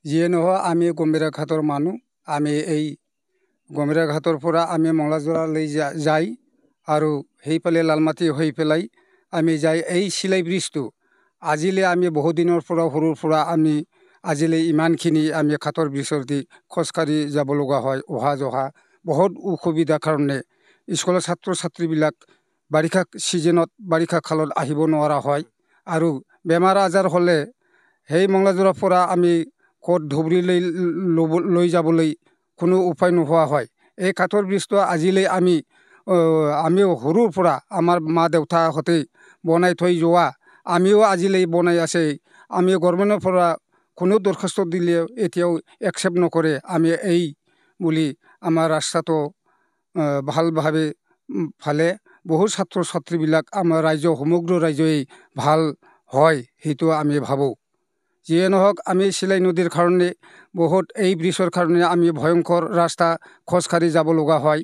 যিয়ে নহয় আমি গম্ভীৰাঘাটৰ মানুহ। আমি এই গম্ভীৰাঘাটৰ পৰা আমি মংলাজৰালৈ যাই আৰু সেইফালে লালমাটি হৈ পেলাই আমি যাই এই চিলাই ব্ৰিজটো আজিলৈ আমি বহুত দিনৰ পৰা সৰুৰ পৰা আমি আজিলৈ ইমানখিনি আমি ঘাটৰ ব্ৰিজৰ দি খোজকাঢ়ি যাব লগা হয়। অহা যোৱা বহুত অসুবিধাৰ কাৰণে স্কুলৰ ছাত্ৰ ছাত্ৰীবিলাক বাৰিষা ছিজনত বাৰিষা কালত আহিব নোৱাৰা হয়। আৰু বেমাৰ আজাৰ হ'লে সেই মংলাজৰাৰ পৰা আমি ক'ত ধুবুৰীলৈ লৈ যাবলৈ কোনো উপায় নোহোৱা হয়। এই ঘাটৰ ব্ৰিজটো আজিলৈ আমি সৰুৰ পৰা আমাৰ মা দেউতাহঁতে বনাই থৈ যোৱা, আমিও আজিলৈ বনাই আছে। আমি গভৰ্ণমেণ্টৰ পৰা কোনো দৰখাস্ত দিলে এতিয়াও একচেপ্ট নকৰে। আমি এই বুলি আমাৰ ৰাস্তাটো ভালভাৱে ফালে বহুত ছাত্ৰ ছাত্ৰীবিলাক আমাৰ ৰাইজ সমগ্ৰ ৰাইজেই ভাল হয়, সেইটো আমি ভাবোঁ। যিয়ে নহওক আমি চিলাই নদীৰ কাৰণে বহুত এই ব্ৰিজৰ কাৰণে আমি ভয়ংকৰ ৰাস্তা খোজকাঢ়ি যাব লগা হয়।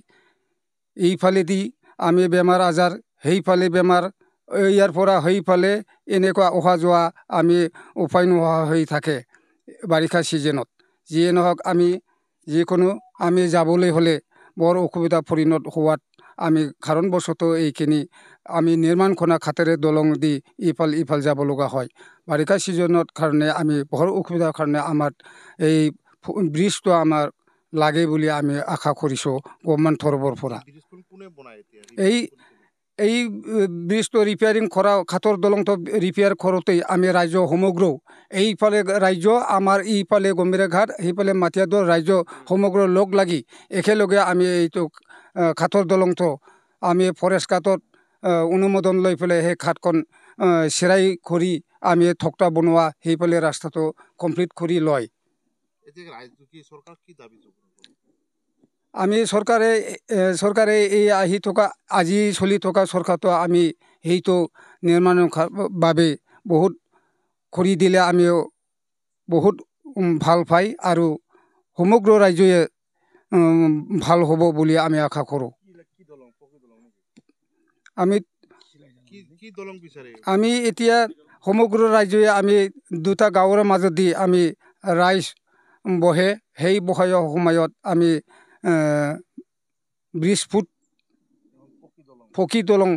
এইফালেদি আমি বেমাৰ আজাৰ, সেইফালে বেমাৰ, ইয়াৰ পৰা সেইফালে এনেকুৱা অহা যোৱা আমি উপায় নোহোৱা হৈ থাকে বাৰিষা ছিজনত। যিয়ে নহওক আমি যিকোনো আমি যাবলৈ হ'লে বৰ অসুবিধা পৰিণত হোৱাত আমি কাৰণবশতঃ এইখিনি আমি নিৰ্মাণ কৰা ঘাটেৰে দলং দি ইফাল যাব লগা হয়। বাৰিষা ছিজনত কাৰণে আমি বহুত অসুবিধাৰ কাৰণে আমাৰ এই ব্ৰিজটো আমাৰ লাগে বুলি আমি আশা কৰিছোঁ গভৰ্ণমেণ্ট তৰফৰ পৰা। এই ব্ৰিজটো ৰিপেয়াৰিং কৰা, ঘাটৰ দলংটো ৰিপেয়াৰ কৰোঁতেই আমি ৰাইজ সমগ্ৰ এইফালে ৰাইজ, আমাৰ ইফালে গম্ভীৰাঘাট, সেইফালে মাটিয়াদৰ ৰাইজ সমগ্ৰ লগ লাগি একেলগে আমি এইটো ঘাটৰ দলংটো আমি ফৰেষ্ট ঘাটত অনুমোদন লৈ পেলাই সেই ঘাটখন চিৰাই কৰি আমি থক্তা বনোৱা সেইফালে ৰাস্তাটো কমপ্লিট কৰি লয়। আমি চৰকাৰে এই আহি থকা আজি চলি থকা চৰকাৰটো আমি সেইটো নিৰ্মাণৰ বাবে বহুত কৰি দিলে আমিও বহুত ভাল পাই আৰু সমগ্ৰ ৰাইজে ভাল হ'ব বুলি আমি আশা কৰোঁ। আমি এতিয়া সমগ্ৰ ৰাইজে আমি দুটা গাঁৱৰ মাজত দি আমি ৰাইজ বহে, সেই বহাৰ সময়ত আমি ব্ৰিজ ফুট পকী দলং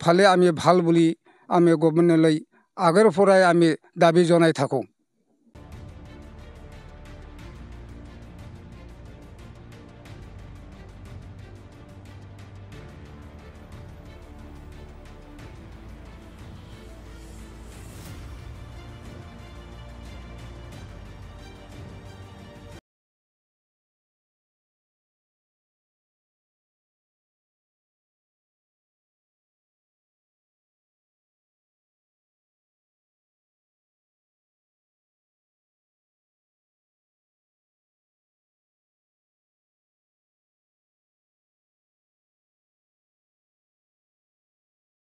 ফালে আমি ভাল বুলি আমি গভৰ্ণমেণ্টলৈ আগৰ পৰাই আমি দাবী জনাই থাকোঁ।